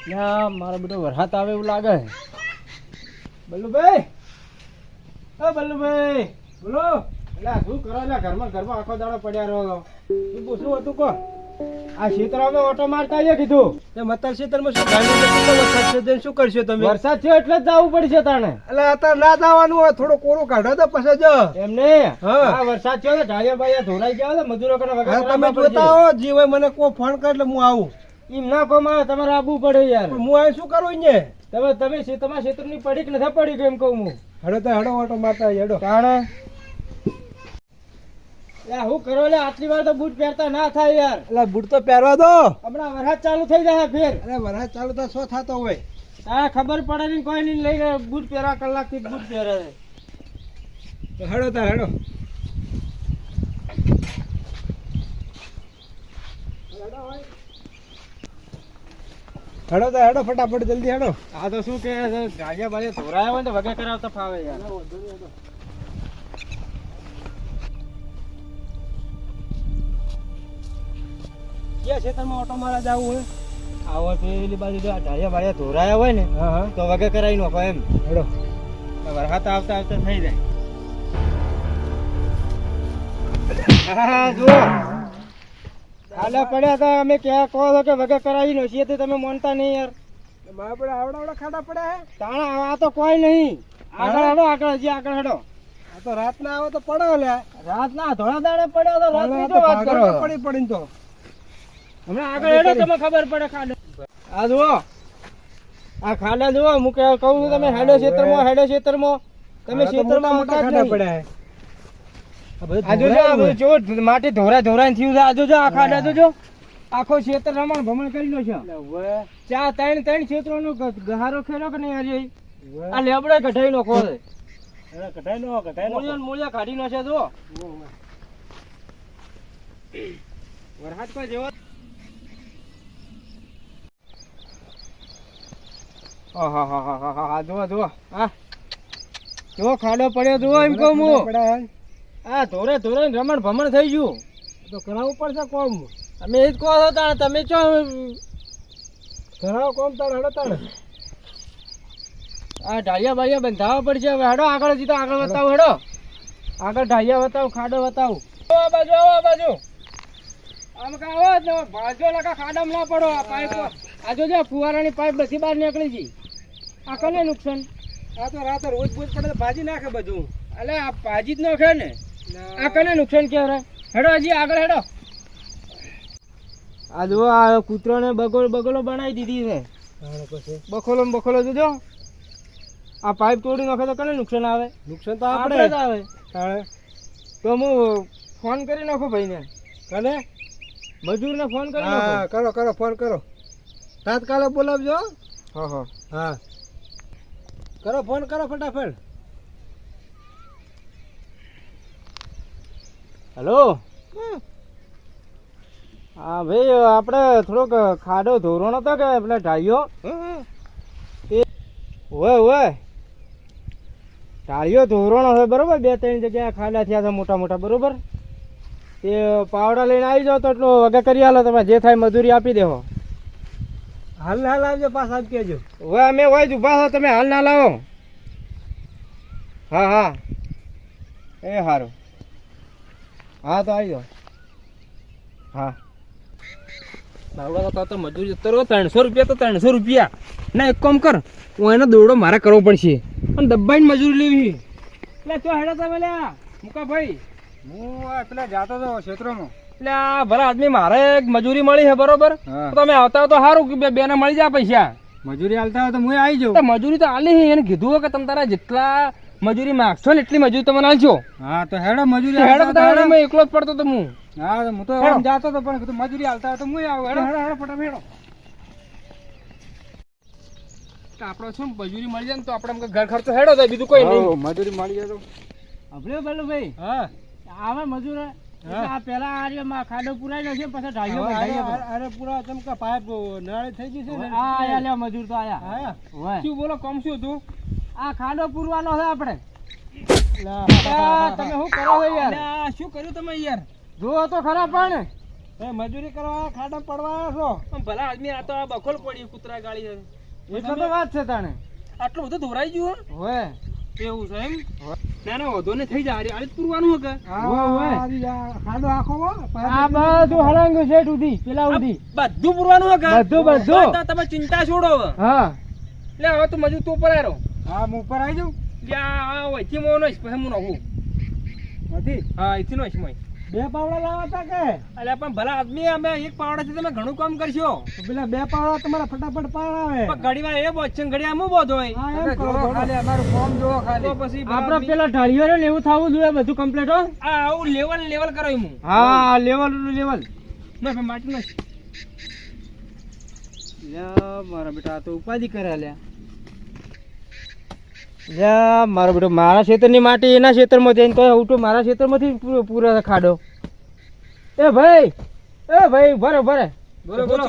ના મારો બધો વરસાદ આવે એવું લાગે. બલ્લુભાઈ, ઓ બલ્લુભાઈ, બોલો. એટલે શું કરો? એટલે ઘરમાં આખો દાડો પડ્યા રહો. શું હતું કહો? આ ક્ષેત્રમાં ઓટો મારતા આવીએ કીધું. મતલબ ક્ષેત્રમાં શું વરસાદ છે? શું કરશો તમે? વરસાદ થયો એટલે જ જવું પડશે તાણે. એટલે અત્યારે ના જવાનું હોય, થોડો કોરો કાઢો તો પછી જ એમને હા વરસાદ થયો ને ઢાળિયા બાળિયા ધોરાઈ ગયા મજૂરો કરે વગર. તમે જોતા હો જી હોય મને કોઈ ફોન કરે એટલે હું આવું. એમ ના કહો મારે તમારે આવવું પડે યાર. હું આ શું કરું ને તમે તમારા ક્ષેત્રની પડી કે નથી પડી એમ કહું હું. હેડો તો હેડો ઓટો મારતા હેડો. તાણે હું કરો લે આટલી વાર તો બૂટ પહેરતા ના થાય યાર. એટલે બૂટ તો પહેરવા દો, હમણાં વરસાદ ચાલુ થઈ જાય ફેર. અરે વરસાદ ચાલુ તો શું થતો હોય? હા ખબર પડે નહીં કોઈ નહીં લઈને બૂટ પહેરવા કલાકથી બૂટ પહેરે. હેડો તો હેડો. હેડો તો હેડો ફટાફટ જલ્દી હેડો. આ તો શું કે ગાડિયા બાડિયા ધોરાયા હોય ને વગર કરાવતા ફાવે યાર. ક્યાં ખેતરમાં ઓટો મારા જવું હોય? આવો પેલી બાજુ જો ઢાળિયા બાળિયા ધોરાયા હોય ને તો વગર કરાવી નાખો એમ. હેડો વરસાદ આવતા આવતા થઈ જાય. હા જુઓ ખાડા પડ્યા હતા અમે ક્યાં કહો છો કે વગર કરાવી નો છીએ તમે માનતા નહીં યાર. આપણે આવડા ખાડા પડ્યા હે તાણા આ તો કોઈ નહીં. આગળ હેડો, આગળ હજી આગળ હેડો. આ તો રાત ના આવે તો પડો લે. રાત ના ધોળા દાડે પડ્યો તો રાત ની વાત કરો. પડી પડીને તો હમણાં આગળ હેડો તમે ખબર પડે ખાડા. આ જુઓ આ ખાડા જુઓ હું કહું છું તમે હેડો ક્ષેત્રમાં તમે ક્ષેત્રમાં મોટા ખાડા પડ્યા હે. માટી ધોરાય થયું છે. આજુ જો આ ખાડા જોજો આખો ક્ષેત્ર રમણ ભમણ કરી લો છે. ચા ત્રણ ક્ષેત્રો નો ગહારો ખેલો કે નહીં આજે આ લેબડે કઢાઈ નો ખોરે મૂળિયા કાઢી નો છે. જો વરસાદ કોઈ જેવો જુઓ હા જો ખાડો પડ્યો જુઓ એમ કહું હું. હા ધોરે રમણ ભમણ થઈ ગયું તો કરાવવું પડશે કોમ. તમે એ જ કહો છો તાણે તમે ચો કરાવો કોમ તાણ હેડો તાણ. આ ઢાળિયા બાળિયા બંધાવવા પડશે હવે. હેડો આગળ હજી તો આગળ બતાવું. હેડો આગળ ઢાળિયા બતાવું, ખાડો બતાવું. આ બાજુ આમ કા આવો જ ભાજો લગા ખાડામાં ના પડો. આ પાઇપ આ જોજો ફુવારાની પાઇપ બધી બહાર નીકળી ગઈ. આ કને નુકસાન? આ તો રાતે રોજ બોજ પડે તો ભાજી નાખે બધું. એટલે આ ભાજી જ નાખે ને. આ કને નુકસાન કહેવાય? હેડો હજી આગળ હેડો. આ જુઓ આ કૂતરોને બગોલો બનાવી દીધી છે. બખોલો જોજો. આ પાઇપ તોડી નાખે તો કને નુકસાન આવે? નુકસાન તો આપણે જ આવે. તો હું ફોન કરી નાખું ભાઈને. કને? મજૂરને ફોન કરી હા નાખો. કરો ફોન કરો. તાત્કાલિક બોલાવજો. હા કરો ફોન કરો ફટાફટ. હેલો હા ભાઈ આપણે થોડોક ખાડો ધોરણો હતો કે પેલા ઢાળીઓ હોય ઢાળીઓ ધોરણો હોય બરોબર. 2-3 જગ્યાએ ખાડા થયા છે મોટા બરોબર. તે પાવડા લઈને આવી જાવ તો એટલો વગર કરી આલો. તમે જે થાય મજૂરી આપી દેવો. હાલ આવજો પાછા જ કહેજો. હવે અમે હોય જ ઉભા છો, તમે હાલ ના લાવો. હા એ સારું. હા તો આવી જાઓ. હા બાવડા તો મજૂરી જતો 300 રૂપિયા તો 300 રૂપિયા ના. એક કામ કર હું એનો દોડો મારે કરવો પડશે અને દબાઈને મજૂરી લેવી. એટલે તો હેડો તમે લ્યા મુકા ભાઈ. હું પેલા જાતો હતો ક્ષેત્રમાં. એટલે આ ભલા આદમી મારે મજૂરી મળી છે બરોબર. તમે આવતા હો તો સારું કે બે ને મળી જાય પૈસા. મજૂરી હાલતા હોય તો હું આવી જાઉં. મજૂરી તો આલી એને કીધું કે તમે તારા જેટલા મજૂરી માંગશો ને એટલી મજૂરી તમને આલજો. હા તો હેડો મજૂરી હેડો મેં એકલો જ પડતો તો હું. હા હું તો જાતો હતો પણ મજૂરી હાલતા હોય તો હું આવું. હેડો ફટાફટ હેડો. આપડે શું મજૂરી મળી જાય ને તો આપડે ઘર ખર્ચો હેડો થાય, બીજું કોઈ નહીં. મજૂરી મળી જાય તો આપણે પેલું ભાઈ હા આવે મજૂર પેલા આ ખાડો પુરાઈ નાખે પછી ઢાળીઓ અરે પૂરા ચમકા પાઇપ નળ થઈ ગઈ છે ને. આયા મજૂર તો આયા. શું બોલો કોમ શું હતું? આ ખાડો પૂરવાનો છે આપણે. તમે શું કરો છો યાર? શું કર્યું તમે યાર? જુઓ તો ખરા પણ એ મજૂરી કરવા ખાડા પડવા આવ્યા પણ ભલા આદમી આ તો આ બખોલ પડી કૂતરા ગાળી છે. છો એટલે તો વાત છે તાણે આટલું બધું ધોરાઈ ગયું હોય એવું છે એમ ના ના વધુ ને થઈ જાય આજ પૂરવાનું કે ખાડો આખો આ બધું હળંગ છે સુધી પેલા સુધી બધું પૂરવાનું કે બધું તો તમે ચિંતા છોડો હવે હા લે હવે તું મજૂર તું પરારો હા હું ઉપર આવી જાઉં યા ઓયથી મો નોઈસ પછી હું નાખું નથી હા અહીંથી નોઈસ મોય બે પાવડા લાવવા તા કે અલ્યા પણ ભલા આદમી અમે એક પાવડાથી તમે ઘણું કામ કરશો તો પેલા બે પાવડા તમારા ફટાફટ પાડ આવે પણ ઘડીવાર એ બોજ છે ઘડી આમ બોધ હોય હા એમ કરો ખાલી અમારું ફોર્મ જોવો ખાલી તો પછી આપડે પેલા ઢાળીઓ ને એવું થવું જોઈએ બધું કમ્પ્લીટ હો આ આવું લેવલ કરો હું હા લેવલ ના પણ માટી નો લ્યા મારા બેટા આ તો ઉપાધિ કરે લ્યા મારો બેટો મારા ખેતરની માટી એના ખેતરમાં જઈને તો ઉઠો મારા ખેતરમાંથી પૂરો ખાડો એ ભાઈ ભરે બોલો બોલો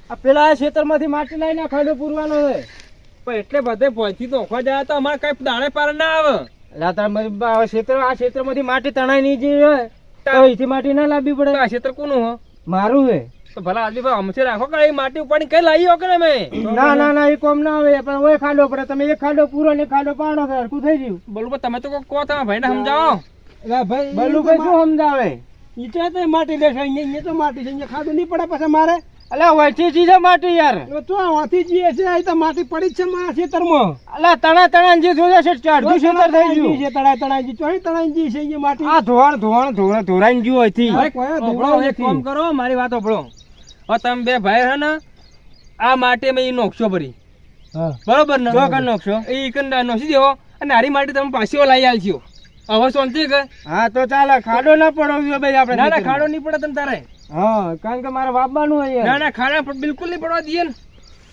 આ પેલા ખેતરમાંથી માટી લઈને ખાડો પૂરવાનો છે પણ એટલે બધે પહોંચી તો ઓખવા જાય તો અમારે કઈ દાણે પાર ના આવે આ ખેતરમાંથી માટી તણાઈ નહીં જે હોય તો અહીંથી માટી ના લાવવી પડે આ ક્ષેત્ર કોનું હો મારું છે તો ભલા આદમી ભાઈ અમસે રાખો કે માટી ઉપાડી કઈ લાવી હો કે અમે ના એ કોમ ના આવે પણ ઓય ખાડો પડે તમે એક ખાડો પૂરો ને ખાડો પાડો તો હરખું થઈ ગયું બોલું તમે તો કહો તમે ભાઈને સમજાવો ભાઈ બલ્લુભાઈ શું સમજાવે ઈટે તો માટી લેશે અહીંયા તો માટી છે અહીંયા ખાડું નહીં પડે પછી મારે અલ્યા વચ્ચે ચીજે માટી યાર તો વાથી જઈએ છે અહીં તો માટી પડી જ છે મારા ખેતરમાં અલ્યા તણા જે જોયા છે અડધું ખેતર થઈ ગયું છે તણાઈ ચોઈ તણાઈ જી છે અહીંયા માટી આ ધોરાઈ ગયું અહીંથી એક કામ કરો મારી વાત સાંભળો હવે તમે બે ભાઈ હે ને આ માટી મેં નોખશો ભરી બરોબર ને તો કર નોખશો એ કંડા નોખી દેવો અને હારી માટી તમે પાછી લાવી આલશો હવે શાંતિ કે હા તો ચાલે ખાડો ના પડવો ભાઈ આપણે ના ના ખાડો નહીં પડે તમે તારે હા કારણ કે મારે વાપવાનું હોય ના ના ખાડા બિલકુલ નહીં પડવા દઈએ ને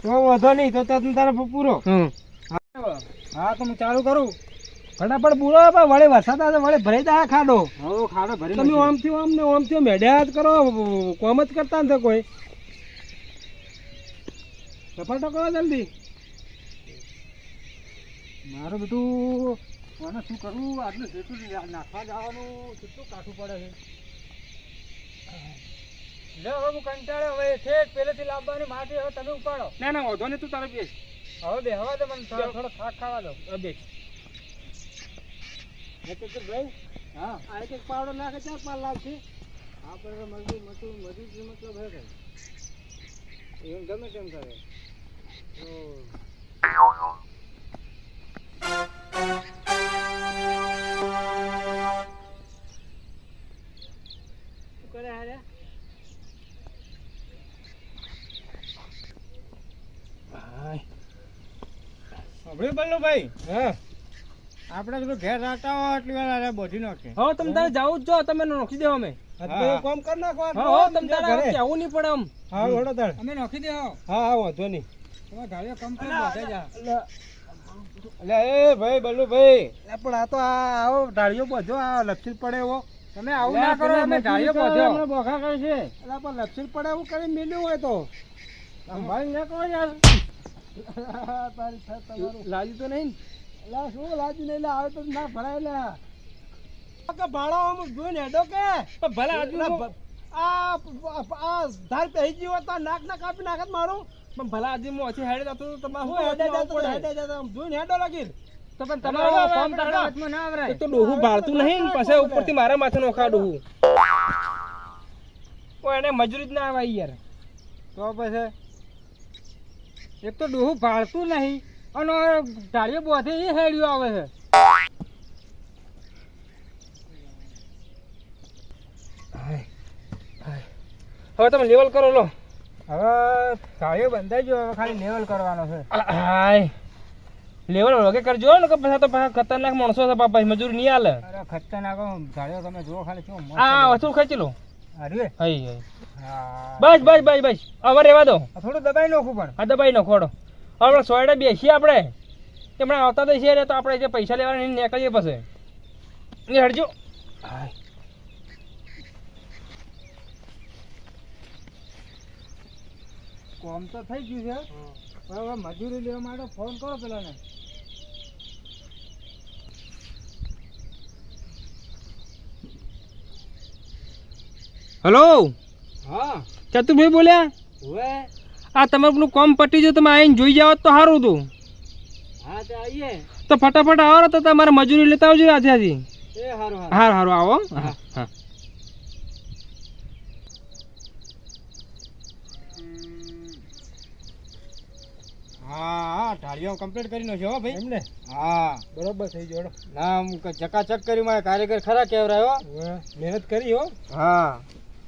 તો વધો નહીં તો તમે તારે પૂરો હા તો હું ચાલુ કરું ફટાફટ પૂરો વળે વરસાદ આવે વળે ભરાઈ જાય ખાડો ખાડો ભરી તમે ઓમથી મેઢ્યા જ કરો કોમ જ કરતા નથી કોઈ સપાટો કરો જલ્દી મારું બધું મને શું કરવું આટલું જેટલું નાખવા જવાનું કેટલું કાઠું પડે છે હવે હું કંટાળે હવે ઠેક પહેલેથી લાવવાની માટી હવે તમે ઉપાડો ના ના વધો ને તું તારે બેસ હવે બે હવા દે મને થોડો થાક ખાવા દો બેસ ભાઈ હા આ એક પાવડો નાખે 4-5 લાખ છે આપણે મજૂર મતલબ હે ભાઈ એવું ગમે તેમ કરે શું કરે હારે બલ્લુભાઈ હા આપણે તો ઘેર રાખતા હોય એટલી વાર બોધી નાખે હવે તમે તારે જાવું જ જો તમે નોખી દેવો અમે કામ કર નાખો હા તમે તારે કેવું નહીં પડે આમ હા વડો તાર અમે નાખી દે હા વાંધો નહીં તમે ગાડીઓ કમ કરી જા એટલે એ ભાઈ બલ્લુભાઈ પણ આ તો આવો ઢાળીઓ બધો આ લપસી પડે એવો તમે આવું ના કરો અમે ગાડીઓ બધો બોખા કરે છે એટલે પણ લપસી પડે એવું કરી મેલ્યું હોય તો ભાઈ ના કહો યાર લાજી તો નહીં એટલે શું લાજી નહીં આવે તો ના ભરાય લે ભાડા જોઈને હેડો કે ભલા આજુ આ ધાર પહેરી ગયો તો નાક ના કાપી નાખત મારું પણ ભલા આજે હું ઓછી હેડે જતો તો તમારે હું હેડે જતો જોઈને હેડો લાગી તો પણ તમારો ફોર્મ તારા હાથમાં ના આવરાય તો ડોહું બાળતું નહીં ને પછી ઉપરથી મારા માથે નોખા ડોહું ઓ એને મજૂરી જ ના આવે યાર તો પછી એક તો ડોહું ભાળતું નહીં અને ઢાળીઓ બોધે એ હેડ્યું આવે છે હવે તમે લેવલ કરો લો હવે ઢાળીઓ બંધાઈ ગયો હવે ખાલી લેવલ કરવાનો છે હાય લેવલ વગે કરજો ને કે પછી તો પાછા ખતરનાક માણસો છે બાપા મજૂરી નહીં આલે અરે ખતરનાક ઢાળીઓ તમે જુઓ ખાલી શું આ વસ્તુ ખેંચી લો અરે હઈ હઈ હા બસ હવે રેવા દો થોડું દબાઈ નાખું પણ આ દબાઈ નો ખોડો આપણે સોયડે બેસીએ આપણે હમણાં આવતા તો છીએ તો આપણે જે પૈસા લેવાના નીકળીએ પછી એ હટજો કોમ તો થઈ ગયું છે હવે મજૂરી લેવા માટે ફોન કરો પેલાને હલો હા ચતુરભાઈ બોલ્યા? હવે આ તમારું પેલું કોમ પટી જાય તમે આવીને જોઈ જાવ તો સારું હતું. હા તો આવીએ. તો ફટાફટ આવો ને તો તમારે મજૂરી લેતા આવજો આજે આજે. એ હારું હારું. હારું હારું આવો. હા હા હા ઢાળીઓ કમ્પ્લીટ કરી નાખ્યો હો ભાઈ. એમને હા બરોબર થઈ ગયો. ના આમ ચકાચક કરી મારે કારીગર ખરા કેવરાયો. મહેનત કરી હો. હા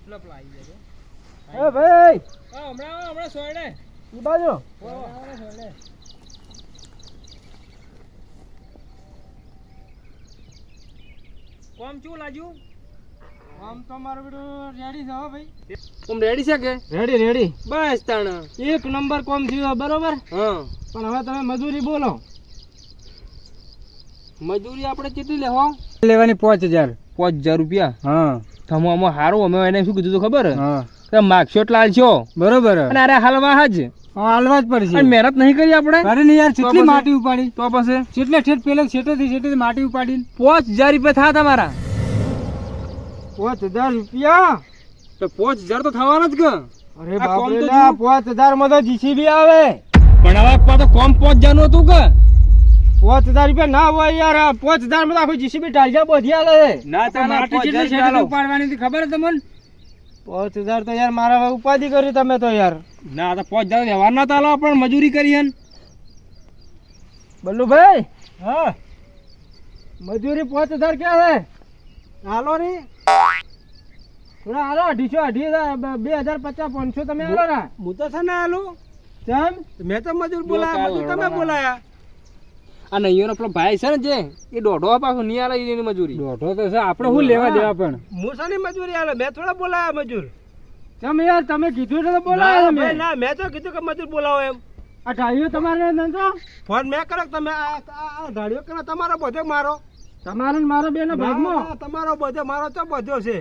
એ ભાઈ હમણાં સોયડે. ઈ બાજુ કોમ શું લાગ્યું? આમ તો મારું બધું રેડી છે હો ભાઈ. કોમ રેડી છે કે? રેડી રેડી બસ તાણ. એક નંબર કોમ થયો બરોબર. હા પણ હવે તમે મજૂરી બોલો. મજૂરી આપણે કેટલી લેવો? લેવાની 5000. 5000 રૂપિયા. હા થમો આમાં હારું અમે એને શું કીધું તો ખબર? હા કે માગશો લાલશો બરોબર. અને અરે હાલવા જ હાલવા જ પડશે. અને મહેનત નહીં કરી આપણે. અરે ને યાર કેટલી પછી? માટી ઉપાડી. તો પછી કેટલે ઠેઠ પેલે છેટેથી માટી ઉપાડી. 5000 રૂપિયા થા તમારા. 5000 રૂપિયા. તો 5000 તો થવાના જ કે. અરે આ કોમ બાપ તો રે 5000 માં તો જીસીબી આવે. પણ હવે પાછો કોમ 5000 નું હતું કે 5000 રૂપિયા ના હોય યાર. 5000 માં તો આખું જીસીબી ટાળજા બોધી આલે. ના તો માટી કેટલી છેટેથી ઉપાડવાની હતી ખબર તમને? 5000 તો યાર મારા ઉપાધિ કરી તમે તો યાર. ના તો 5000 વ્યવહાર ના તાલો પણ મજૂરી કરી હન. બલ્લુભાઈ હા મજૂરી 5000 ક્યાં છે? હાલો રે. થોડા હાલો 250 2050 500 તમે હાલો ના. હું તો છે ને હાલું. ચમ મેં તો મજૂર બોલાયા. મજૂર તમે બોલાયા. આ નૈયો પેલો ભાઈ છે ને જે એ દોઢો પાછો નહીં આલે એની મજૂરી. દોઢો તો છે આપણે શું લેવા દેવા પણ. હું શાની મજૂરી હાલે? મેં થોડા બોલાયા મજૂર. ચમ યાર તમે કીધું તો બોલાય ના, તમે. ભાઈ, ના મેં તો કીધું કે મજૂર બોલાવો એમ. આ ટાઈઓ તમારે નતો ફોન મેં કરો કે તમે આ ધાડીઓ કરો. તમારો બધો મારો. તમારો ને મારો બેનો ભાગમાં. ના, તમારો બધો મારો તો બધો છે.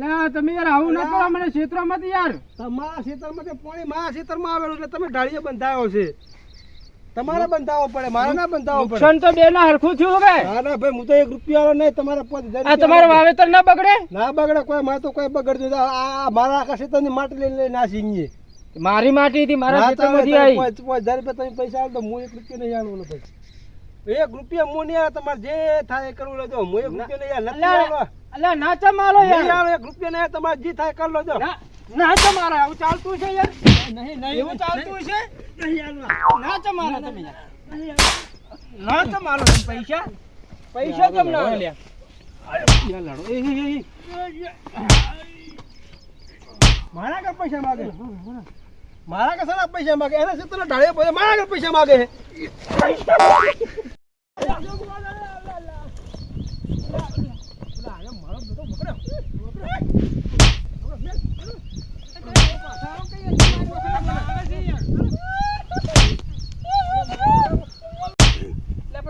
લે તમે યાર આવું ના કરો મને ક્ષેત્રમાં યાર. તમારા ખેતરમાં પાણી મારા ખેતરમાં આવેલું એટલે તમે ઢાળીએ બંધાયો છે. તમારે બંધાવવો પડે, મારે ના બંધાવવો પડે. નુકસાન તો બે ના હરખું થયું કે ના ના ભાઈ, હું તો 1 રૂપિયા નહીં. તમારા 5000 આ તમારું વાવેતર ના બગડે? ના બગડે કોઈ. મારે તો કોઈ બગડતું નથી. આ મારા આખા ખેતરની માટી લઈને ના સીંગીએ. મારી માટી હતી મારા ના તો ખેતરમાંથી તમે આવી. 5000 રૂપિયા તમે પૈસા આલો તો હું 1 રૂપિયા નહીં આલવાનો પછી. 1 રૂપિયા હું નહીં આલો. તમારે જે થાય એ કરવું લેજો. હું 1 રૂપિયા નહીં આલો. નથી આલો. અલ્યા ના ચમાલો નહીં યાર. આલો. 1 રૂપિયા નહીં આલો. તમારે જે થાય કરી લેજો. ના ના ચમારા આવું ચાલતું છે યાર. નહીં એવું ચાલતું છે? નહીં આલો. ના ચમારા તમે યાર. ના ચમાલો તમે પૈસા પૈસા કેમ ના લ્યા? યાર લડો. મારા આગળ પૈસા માગે. મારા આગળ સારા પૈસા માગે. એના છે તને ઢાળે પડે. મારા આગળ પૈસા માગે.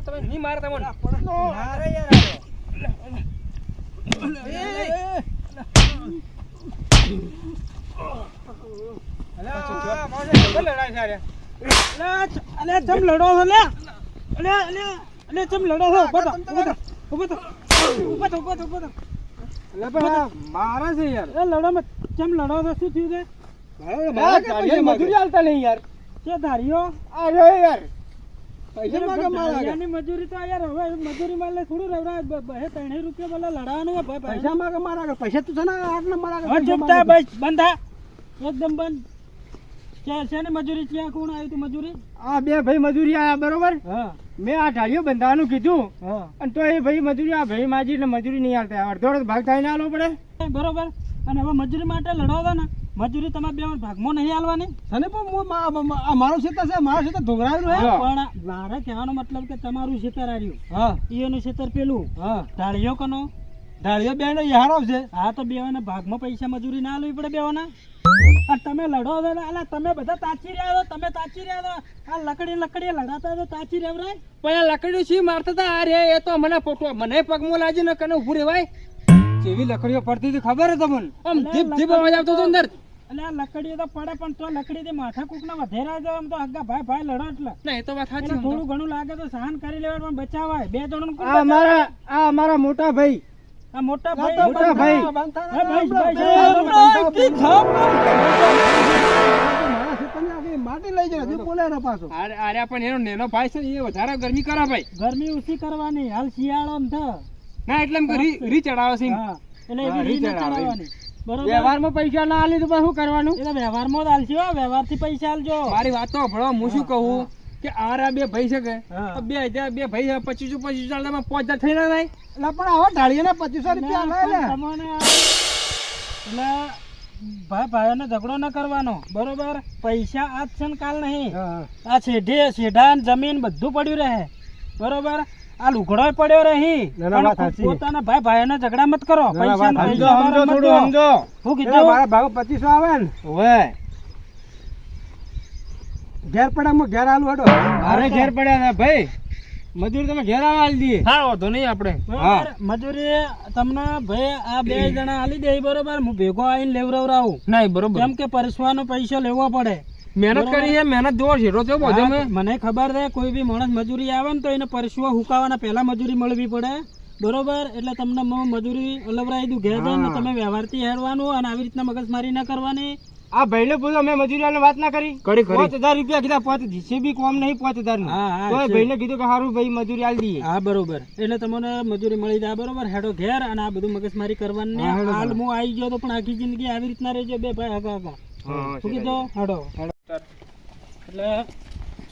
તમે નહીં મારતા મને. મારે યાર મારા છે યાર. મજૂરી હાલતા નહીં યાર. અરે યાર પૈસા માગે મારા આગળ. મજૂરી તો યાર હવે મજૂરી માં થોડું રવડા 3 રૂપિયા બોલા લડાવાનું પૈસા માગે મારા આગળ. પૈસા તું છે ને આટલા મારા આગળ. ચૂપ થા બસ બંધ થા એકદમ બંધ. શેની મજૂરી છે? કોણ આવ્યું તું મજૂરી? આ બે ભાઈ મજૂરી આયા બરોબર. હા મેં આ ઢાળીઓ બંધાવાનું કીધું હા અને તો એ ભાઈ મજૂરી આ ભાઈ માજી એટલે મજૂરી નહીં આલતા. અડધો ભાગ થાય ના આલવો પડે બરોબર. અને હવે મજૂરી માટે લડાવતા ને મજૂરી તમારે બે ભાગમાં નહીં આલવાની. અને પણ મારું ખેતર છે. મારું ખેતર ધોગરાયેલું હે. પણ મારે કહેવાનો મતલબ કે તમારું ખેતર આવ્યું હા એનું ખેતર પેલું હા ઢાળીઓ કનો ઢાળીઓ બે ને યાર આવશે. હા તો બેવાના ભાગમાં પૈસા મજૂરી ના આલવી પડે બેવાના. આ તમે લડો છો ને અલા તમે બધા તાચી રહ્યા છો. તમે તાચી રહ્યા છો. આ લકડી લડાતા તો તાચી રહેવરાય. પણ આ લકડીઓ શી મારતા હતા? આ રે એ તો મને મને પગમાં લાજી ને કને ઉભું રેવાય. જેવી લકડીઓ પડતી હતી ખબર હે તમને? આમ ધીપ ધીપ અવાજ આવતો હતો અંદર. એટલે આ લકડીઓ તો પડે પણ તો લકડીથી માથા કૂકના વધેરા છે. આમ તો હગ્ગા ભાઈ લડો એટલે ના એ તો વાત સાચી. થોડું ઘણું લાગે તો સહન કરી લેવા પણ બચાવાય. બે જણનું આ અમારા મોટા ભાઈ આ મોટા મોટા ભાઈ ભાઈ. હે ભાઈ માટી લઈ જાય હજુ બોલે પાછો. અરે પણ એનો નેનો ભાઈ છે ને એ વધારે ગરમી કરે ભાઈ. ગરમી ઓછી કરવાની હાલ શિયાળો ને થ. ના એટલે એમ કે રી ચડાવે છે એમ. હા એટલે હા, એવી રીત રીત ચડાવે. ચડાવવાની બરોબર વ્યવહારમાં પૈસા ના આલી તો પછી શું કરવાનું? એટલે વ્યવહારમાં જ આલશી હો, વ્યવહારથી પૈસા આલજો. મારી વાત તો ભણો હું શું કહું કે આરા બે ભાઈ છે કે હા. 2000 બે ભાઈ છે 25 ચાલતા 5000 થઈ ના થાય. એટલે પણ આવા ઢાળીને 2500 રૂપિયા આલે ને. તમને એટલે ભાઈ ભાઈઓને ઝઘડો ન કરવાનો બરોબર. પૈસા આજ છે ને કાલ નહીં. હા. આ છેડા ને જમીન બધું પડ્યું રહે બરોબર. આ લુગડો પડ્યો રહી. ના, ના, વાત પણ સાચી. પોતાના ભાઈ ભાઈઓને ઝઘડા મત કરો. ના, ના, પૈસા વાત ને સમજો, પૈસા સમજો, બાબતમાં થોડું જો. સમજો. શું એટલે કીધું? મારા ભાગ 2500 આવે ને ઓવે ઘેર પડામાં ઘેર આલુ હડો. અરે ઘેર પડ્યા ને ભાઈ મજૂરી તમે ઘેર આવે આલી દઈએ. હા વાંધો નહીં આપણે. બરોબર. મજૂરી તમને ભાઈ આ બે જણા આલી દે બરોબર. હું ભેગો આવીને લેવરાવું નહીં બરોબર. કેમ કે પરસવાનો પૈસો લેવો પડે. મહેનત કરી છે મહેનત જોવો છે તો બધો હા, મને ખબર છે કોઈ બી માણસ મજૂરી આવે ને તો એને પરસવા હુકાવાના પહેલા મજૂરી મળવી પડે બરોબર. એટલે તમને હું મજૂરી લવરાઈ દઉં ઘેર જઈને તમે વ્યવહારથી હેડવાનું અને આવી રીતના મગજમારી ના કરવાની. આ ભાઈને પૂછો અમે મજૂરી વાળાને વાત ના કરી. કરી. 5000 રૂપિયા કીધા. 5 જીસીબી કોમ નહીં 5000 નું. હા, હા, તોય છે. ભાઈને કીધું કે સારું ભાઈ મજૂરી આલી દઈએ. હા બરોબર. એટલે તમને મજૂરી મળી જાય બરોબર. હેડો ઘેર અને આ બધું મગજમારી કરવાની નહીં. હા, હેડો, હાલ હેડો. હું આવી ગયો તો પણ આખી જિંદગી આવી રીતના રહેજો બે ભાઈ હગા હગા. હા, શું કીધું? હેડો એટલે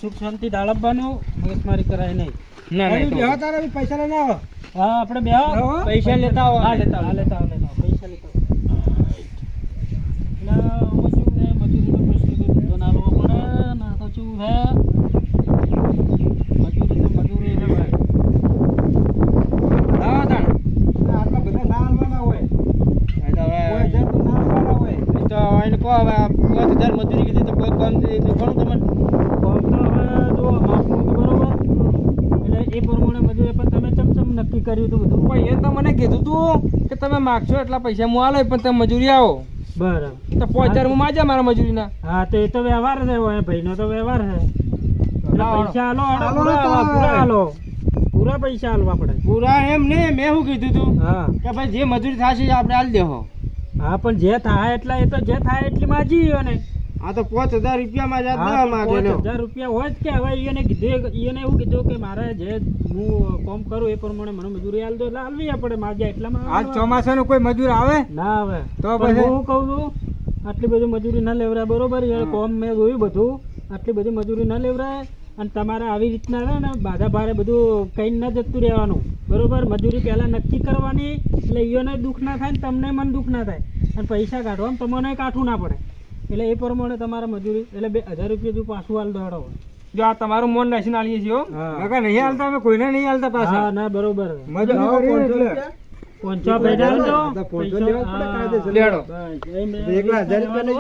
સુખ શાંતિ દાળવવાનું, મગજમારી કરાય નહીં. ના અહીં બેહો નહીં તારે બી પૈસા લઈને આવો. હા આપણે બે આવો. આવો. પૈસા લેતા આવો. હા લેતા આવો, લેતા આવો, લેતા આવો. પૈસા લેતા આવો. એટલે આમાં શું છે, મજૂરીનો પૈસો તો ધંધો ના લેવો પડે ને. આ તો શું છે, મજૂરી તો મજૂરી છે ભાઈ. હા તાણ. આટલા બધા ના આલવાના હોય. એ તો કોઈ હવે હજાર તો ના આલવાના હોય. એ તો એને કહો હવે 5000 મજૂરી કીધી તો કોઈ કામ ઘણું તમને. કોમ તો હવે જો માપનું હતું બરોબર. એટલે એ પ્રમાણે મજૂરી પણ તમે ચમચમ નક્કી કર્યું હતું બધું. પણ એ તો મને કીધું તું કે તમે માગશો એટલા પૈસા હું આલે પણ તમે મજૂરી આવો બરાબર. તો 5000 હું માજા મારા મજૂરીના. હા તો એ તો વ્યવહાર છે હોય ભાઈનો તો વ્યવહાર છે. એટલે હાલો. પૈસા આલો હાલો પૂરા તો આલો, પૂરા હવે. આલો. પૂરા પૈસા આલવા પડે. પૂરા એમ નહીં, મેં શું કીધું તું હા કે ભાઈ જે મજૂરી થશે એ આપણે આલી દેહો. હા પણ જે થાય એટલા એ તો જે થાય એટલી માજી ને. આ તો 5000 રૂપિયામાં જ આ દેવા માંગેલો. 5000 રૂપિયા હોય જ કે હવે એને કીધું, એને એવું કીધું કે મારે જે હું કામ કરું એ પ્રમાણે મને મજૂરી આલ દો એટલે આલવી પડે માજા એટલામાં. આજ ચોમાસાનું કોઈ મજૂર આવે ના આવે તો પણ પછી? હું કહું છું આટલી બધી મજૂરી ના લેવરાય બરોબર. એ કોમ મેં જોયું બધું. આટલી બધી મજૂરી ના લેવરાય અને તમારે આવી રીતના રહે ને બાધા ભારે બધું કઈ ના જતું રહેવાનું બરોબર. મજૂરી પહેલા નક્કી કરવાની એટલે ઈયોને દુઃખ ના થાય ને તમને મને દુઃખ ના થાય અને પૈસા કાઢવામાં તમને કાઠું ના પડે. એટલે એ પ્રમાણે તમારે મજૂરી એટલે 2000 રૂપિયા જો પાછું હાલ દોડો. જો આ તમારું મોન નાખીને આલીએ છીએ હો. નકર નહીં હાલતા, અમે કોઈને નહીં હાલતા પાછા. હા ના બરોબર. મજૂરી કરીને એટલે. પહોંચવા બેઠા તો 500 લેવા જ પડે કાયદેસર. લેડો. બસ, એ મેં એકલા 1000 રૂપિયા લઈ